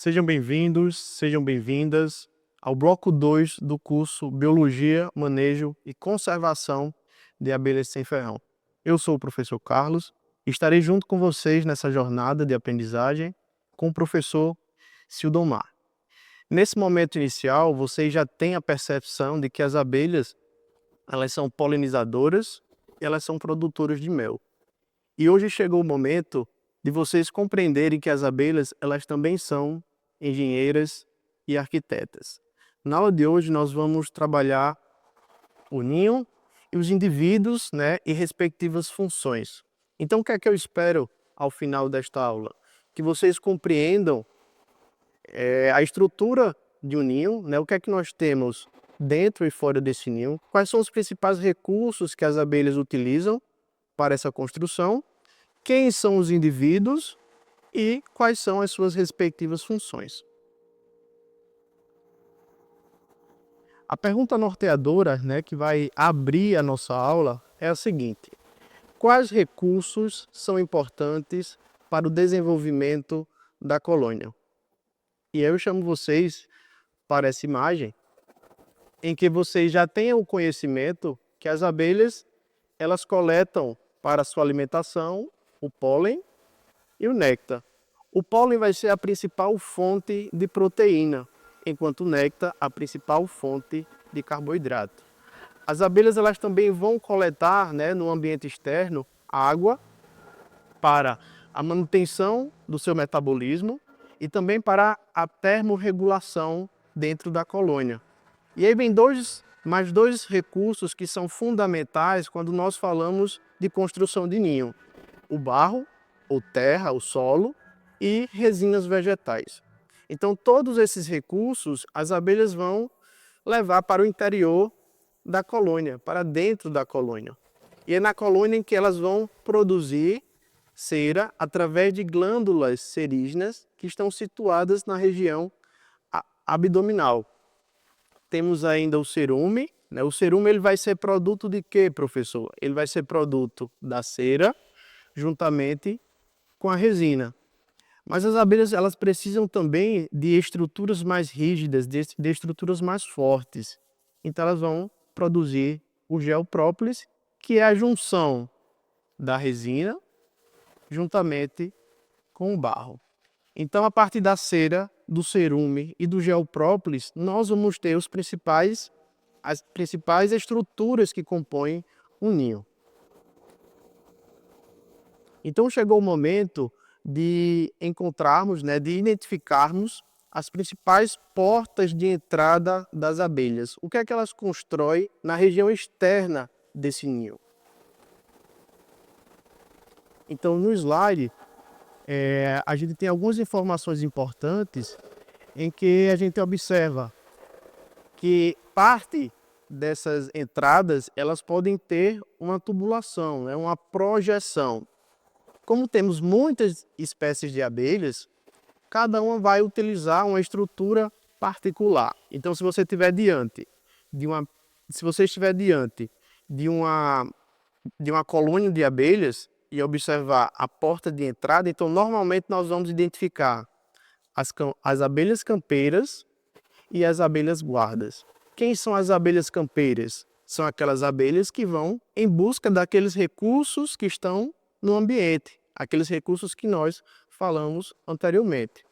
Sejam bem-vindos, sejam bem-vindas ao bloco 2 do curso Biologia, Manejo e Conservação de Abelhas sem ferrão. Eu sou o professor Carlos e estarei junto com vocês nessa jornada de aprendizagem com o professor Sildomar. Nesse momento inicial, vocês já têm a percepção de que as abelhas elas são polinizadoras e elas são produtoras de mel. E hoje chegou o momento de vocês compreenderem que as abelhas elas também são engenheiras e arquitetas. Na aula de hoje nós vamos trabalhar o ninho e os indivíduos, e respectivas funções. Então o que é que eu espero ao final desta aula? Que vocês compreendam a estrutura de um ninho, o que é que nós temos dentro e fora desse ninho, quais são os principais recursos que as abelhas utilizam para essa construção, quem são os indivíduos e quais são as suas respectivas funções. A pergunta norteadora, que vai abrir a nossa aula é a seguinte: quais recursos são importantes para o desenvolvimento da colônia? E eu chamo vocês para essa imagem em que vocês já tenham o conhecimento que as abelhas elas coletam para sua alimentação o pólen e o néctar. O pólen vai ser a principal fonte de proteína, enquanto o néctar a principal fonte de carboidrato. As abelhas elas também vão coletar, no ambiente externo, água para a manutenção do seu metabolismo e também para a termorregulação dentro da colônia. E aí vem mais dois recursos que são fundamentais quando nós falamos de construção de ninho: o barro, ou terra, o solo, e resinas vegetais. Então todos esses recursos as abelhas vão levar para o interior da colônia, para dentro da colônia. E é na colônia em que elas vão produzir cera através de glândulas serígenas que estão situadas na região abdominal. Temos ainda o cerume. O cerume ele vai ser produto de quê, professor? Ele vai ser produto da cera juntamente com a resina. Mas as abelhas elas precisam também de estruturas mais rígidas, de estruturas mais fortes. Então elas vão produzir o gel própolis, que é a junção da resina juntamente com o barro. Então, a partir da cera, do cerume e do gel própolis, nós vamos ter as principais estruturas que compõem um ninho. Então chegou o momento de encontrarmos, de identificarmos as principais portas de entrada das abelhas. O que é que elas constroem na região externa desse ninho? Então no slide a gente tem algumas informações importantes em que a gente observa que parte dessas entradas elas podem ter uma tubulação, uma projeção. Como temos muitas espécies de abelhas, cada uma vai utilizar uma estrutura particular. Então, se você estiver diante de uma colônia de abelhas e observar a porta de entrada, então normalmente nós vamos identificar as abelhas campeiras e as abelhas guardas. Quem são as abelhas campeiras? São aquelas abelhas que vão em busca daqueles recursos que estão no ambiente, aqueles recursos que nós falamos anteriormente.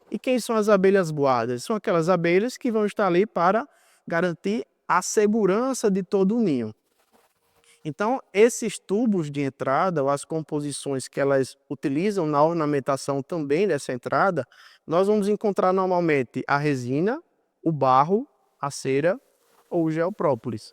E quem são as abelhas guardas? São aquelas abelhas que vão estar ali para garantir a segurança de todo o ninho. Então, esses tubos de entrada, ou as composições que elas utilizam na ornamentação também dessa entrada, nós vamos encontrar normalmente a resina, o barro, a cera ou o gel própolis.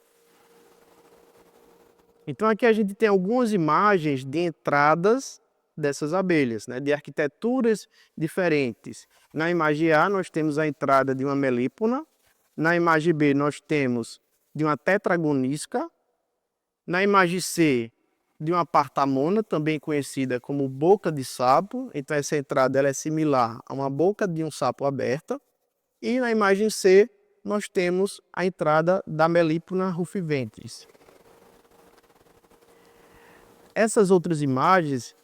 Então aqui a gente tem algumas imagens de entradas dessas abelhas, de arquiteturas diferentes. Na imagem A nós temos a entrada de uma melípona, na imagem B nós temos de uma tetragonisca, na imagem C de uma partamona, também conhecida como boca de sapo. Então essa entrada ela é similar a uma boca de um sapo aberta. E na imagem C nós temos a entrada da melípona rufiventris. Essas outras imagens,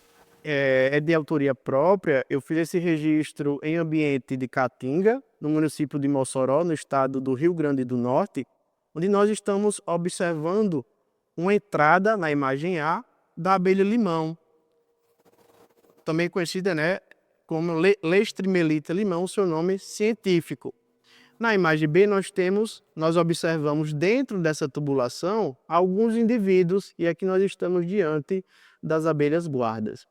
é de autoria própria. Eu fiz esse registro em ambiente de Caatinga, no município de Mossoró, no estado do Rio Grande do Norte, onde nós estamos observando uma entrada na imagem A da abelha limão, também conhecida, né, como Leishmaniaca limão, seu nome científico. Na imagem B nós observamos dentro dessa tubulação alguns indivíduos, e aqui nós estamos diante das abelhas guardas.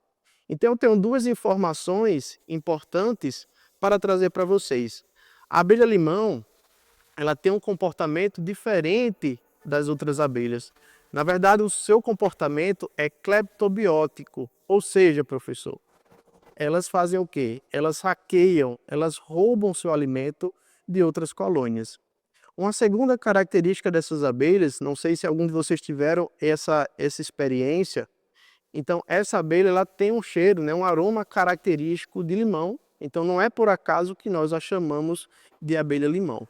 Então eu tenho duas informações importantes para trazer para vocês. A abelha limão, ela tem um comportamento diferente das outras abelhas. Na verdade, o seu comportamento é cleptobiótico, ou seja, professor, elas fazem o quê? Elas hackeiam, elas roubam seu alimento de outras colônias. Uma segunda característica dessas abelhas, não sei se algum de vocês tiveram essa experiência, então essa abelha ela tem um cheiro, né, um aroma característico de limão, então não é por acaso que nós a chamamos de abelha limão.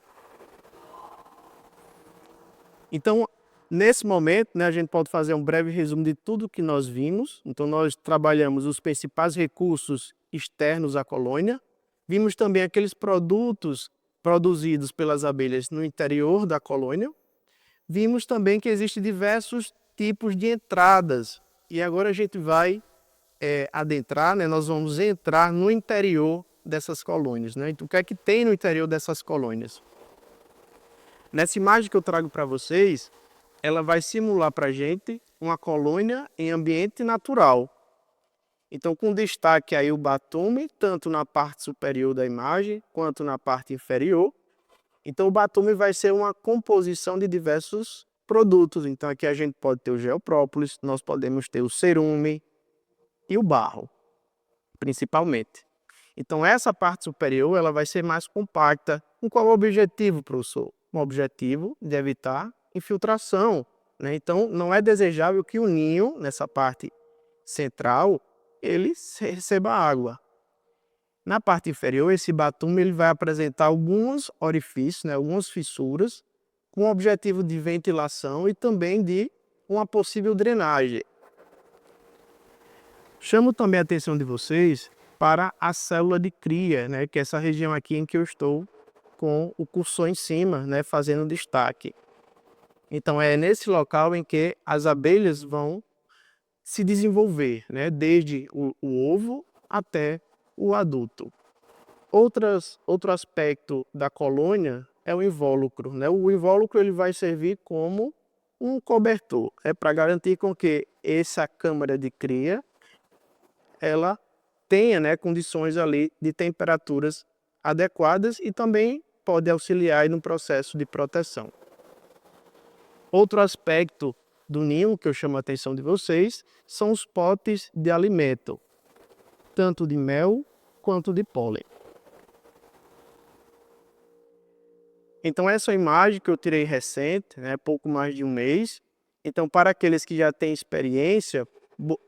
Então, nesse momento, né, a gente pode fazer um breve resumo de tudo que nós vimos. Então, nós trabalhamos os principais recursos externos à colônia, vimos também aqueles produtos produzidos pelas abelhas no interior da colônia, vimos também que existem diversos tipos de entradas, e agora a gente vai adentrar, né, nós vamos entrar no interior dessas colônias, né? Então, o que é que tem no interior dessas colônias? Nessa imagem que eu trago para vocês, ela vai simular para a gente uma colônia em ambiente natural. Então, com destaque aí o batume, tanto na parte superior da imagem, quanto na parte inferior. Então, o batume vai ser uma composição de diversos produtos. Então, aqui a gente pode ter o geoprópolis, nós podemos ter o cerume e o barro, principalmente. Então, essa parte superior ela vai ser mais compacta. Com qual objetivo, professor? Um objetivo de evitar infiltração, né? Então, não é desejável que o ninho, nessa parte central, ele receba água. Na parte inferior, esse batume ele vai apresentar alguns orifícios, né? Algumas fissuras, com o objetivo de ventilação e também de uma possível drenagem. Chamo também a atenção de vocês para a célula de cria, né? Que é essa região aqui em que eu estou com o cursor em cima, né, fazendo destaque. Então é nesse local em que as abelhas vão se desenvolver, né, desde o ovo até o adulto. Outro aspecto da colônia é o invólucro, né? O invólucro ele vai servir como um cobertor, para garantir com que essa câmara de cria ela tenha, né, condições ali de temperaturas adequadas e também pode auxiliar no processo de proteção. Outro aspecto do ninho que eu chamo a atenção de vocês são os potes de alimento, tanto de mel quanto de pólen. Então essa é uma imagem que eu tirei recente, né, pouco mais de um mês. Então para aqueles que já têm experiência,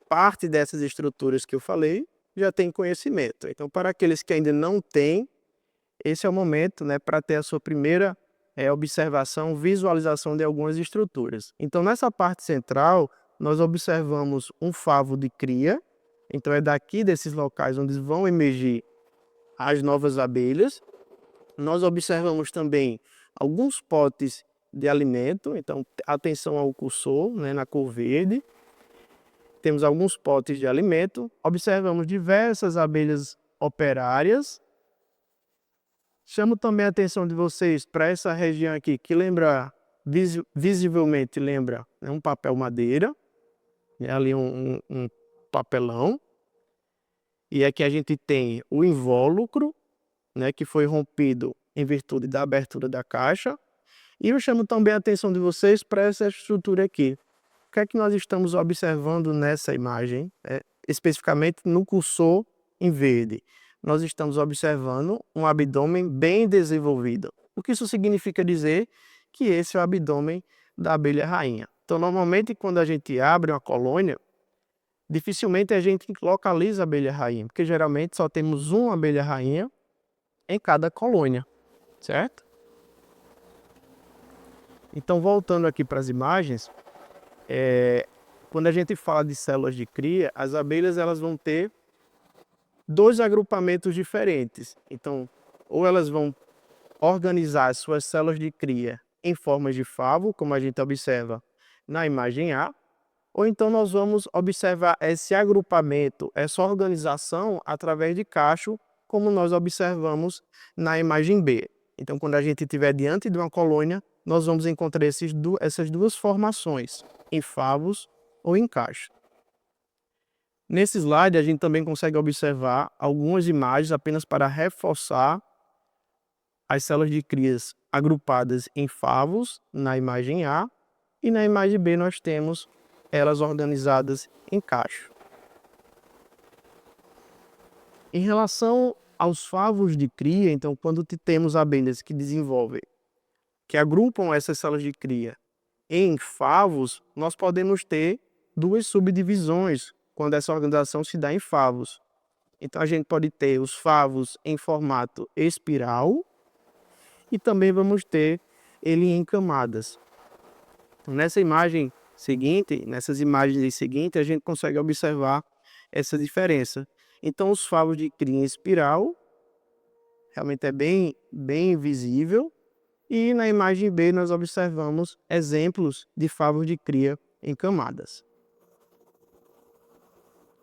parte dessas estruturas que eu falei já tem conhecimento. Então para aqueles que ainda não têm, esse é o momento, né, para ter a sua primeira observação, visualização de algumas estruturas. Então, nessa parte central, nós observamos um favo de cria. Então, é daqui desses locais onde vão emergir as novas abelhas. Nós observamos também alguns potes de alimento. Então, atenção ao cursor, né, na cor verde. Temos alguns potes de alimento. Observamos diversas abelhas operárias. Chamo também a atenção de vocês para essa região aqui, que lembra, visivelmente lembra, né, um papel madeira, é ali um papelão. E aqui a gente tem o invólucro, né, que foi rompido em virtude da abertura da caixa. E eu chamo também a atenção de vocês para essa estrutura aqui. O que é que nós estamos observando nessa imagem, especificamente no cursor em verde? Nós estamos observando um abdômen bem desenvolvido. O que isso significa dizer? Que esse é o abdômen da abelha rainha. Então, normalmente, quando a gente abre uma colônia, dificilmente a gente localiza a abelha rainha, porque geralmente só temos uma abelha rainha em cada colônia, certo? Então, voltando aqui para as imagens, quando a gente fala de células de cria, as abelhas elas vão ter dois agrupamentos diferentes. Então, ou elas vão organizar as suas células de cria em formas de favo, como a gente observa na imagem A, ou então nós vamos observar esse agrupamento, essa organização através de cacho, como nós observamos na imagem B. Então, quando a gente estiver diante de uma colônia, nós vamos encontrar essas duas formações, em favos ou em cacho. Nesse slide, a gente também consegue observar algumas imagens apenas para reforçar as células de crias agrupadas em favos na imagem A, e na imagem B nós temos elas organizadas em cacho. Em relação aos favos de cria, então quando temos abelhas que desenvolvem, que agrupam essas células de cria em favos, nós podemos ter duas subdivisões quando essa organização se dá em favos. Então a gente pode ter os favos em formato espiral e também vamos ter ele em camadas. Nessa imagem seguinte, nessas imagens seguintes, a gente consegue observar essa diferença. Então os favos de cria em espiral realmente é bem visível, e na imagem B nós observamos exemplos de favos de cria em camadas.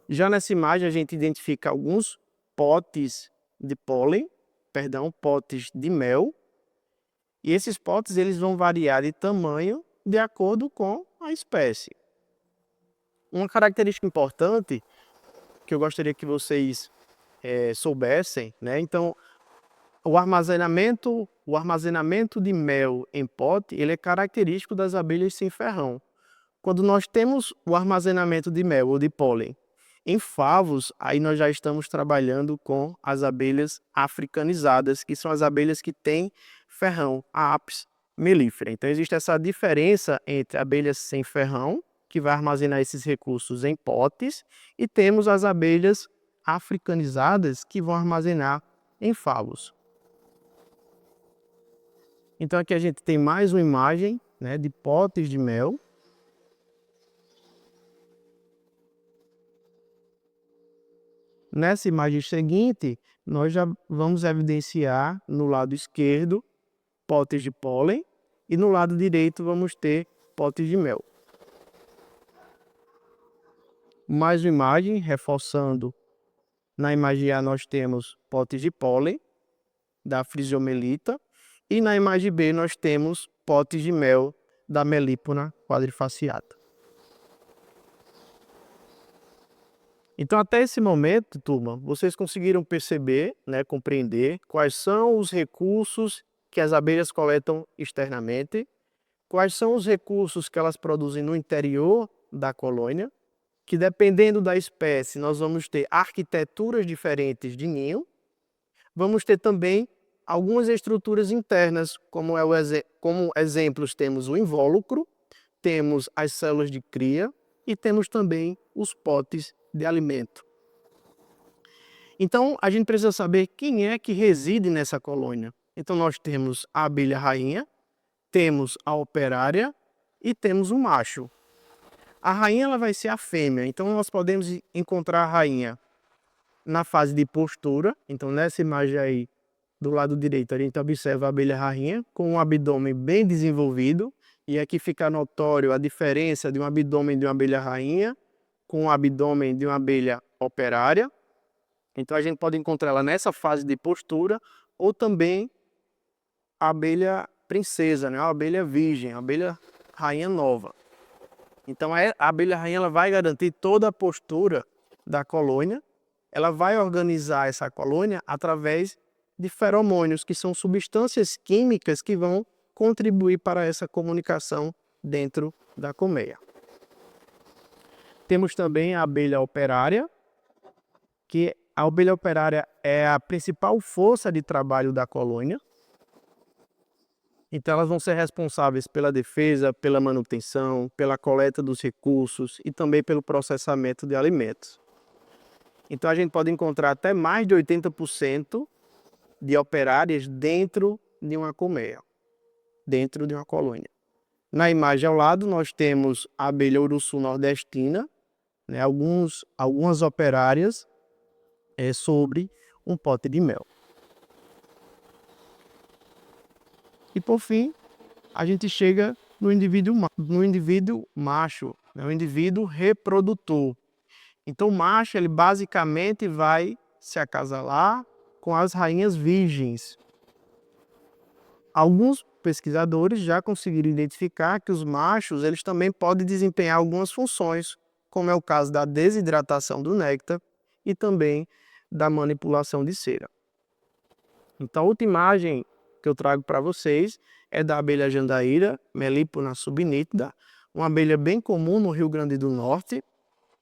Já nessa imagem a gente identifica alguns potes de pólen, potes de mel, e esses potes eles vão variar de tamanho de acordo com a espécie. Uma característica importante que eu gostaria que vocês soubessem, né? Então, o armazenamento de mel em pote, ele é característico das abelhas sem ferrão. Quando nós temos o armazenamento de mel ou de pólen em favos, aí nós já estamos trabalhando com as abelhas africanizadas, que são as abelhas que têm ferrão, a Apis mellifera. Então existe essa diferença entre abelhas sem ferrão, que vai armazenar esses recursos em potes, e temos as abelhas africanizadas, que vão armazenar em favos. Então aqui a gente tem mais uma imagem, né, de potes de mel. Nessa imagem seguinte, nós já vamos evidenciar no lado esquerdo potes de pólen e no lado direito vamos ter potes de mel. Mais uma imagem reforçando. Na imagem A nós temos potes de pólen da Physiomelyta e na imagem B nós temos potes de mel da Melipona quadrifaciata. Então, até esse momento, turma, vocês conseguiram perceber, né, compreender quais são os recursos que as abelhas coletam externamente, quais são os recursos que elas produzem no interior da colônia, que dependendo da espécie nós vamos ter arquiteturas diferentes de ninho, vamos ter também algumas estruturas internas, como exemplos temos o invólucro, temos as células de cria e temos também os potes de alimento. Então, a gente precisa saber quem é que reside nessa colônia. Então, nós temos a abelha rainha, temos a operária e temos o macho. A rainha ela vai ser a fêmea, então nós podemos encontrar a rainha na fase de postura. Então, nessa imagem aí, do lado direito, a gente observa a abelha rainha com um abdômen bem desenvolvido, e aqui fica notório a diferença de um abdômen de uma abelha rainha com o abdômen de uma abelha operária. Então a gente pode encontrá-la nessa fase de postura, ou também a abelha princesa, né? A abelha virgem, a abelha rainha nova. Então a abelha rainha ela vai garantir toda a postura da colônia, ela vai organizar essa colônia através de feromônios, que são substâncias químicas que vão contribuir para essa comunicação dentro da colmeia. Temos também a abelha operária, que a abelha operária é a principal força de trabalho da colônia. Então elas vão ser responsáveis pela defesa, pela manutenção, pela coleta dos recursos e também pelo processamento de alimentos. Então a gente pode encontrar até mais de 80% de operárias dentro de uma colmeia, dentro de uma colônia. Na imagem ao lado nós temos a abelha uruçu nordestina, né, algumas operárias sobre um pote de mel. E por fim, a gente chega no indivíduo macho, né, o indivíduo reprodutor. Então o macho ele basicamente vai se acasalar com as rainhas virgens. Alguns pesquisadores já conseguiram identificar que os machos eles também podem desempenhar algumas funções, como é o caso da desidratação do néctar e também da manipulação de cera. Então a outra imagem que eu trago para vocês é da abelha jandaíra, Melipona subnítida, uma abelha bem comum no Rio Grande do Norte,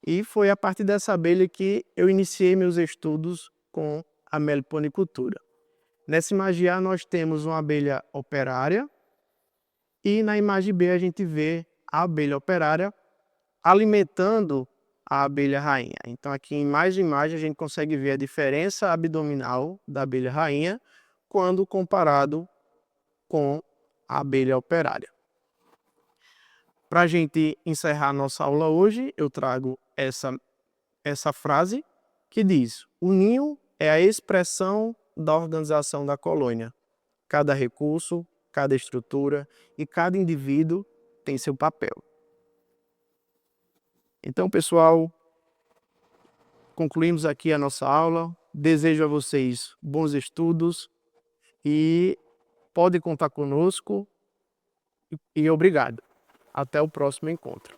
e foi a partir dessa abelha que eu iniciei meus estudos com a meliponicultura. Nessa imagem A nós temos uma abelha operária e na imagem B a gente vê a abelha operária alimentando a abelha rainha. Então aqui em mais imagem a gente consegue ver a diferença abdominal da abelha rainha quando comparado com a abelha operária. Para a gente encerrar nossa aula hoje, eu trago essa frase que diz: o ninho é a expressão da organização da colônia. Cada recurso, cada estrutura e cada indivíduo tem seu papel. Então, pessoal, concluímos aqui a nossa aula. Desejo a vocês bons estudos e pode contar conosco e obrigado. Até o próximo encontro.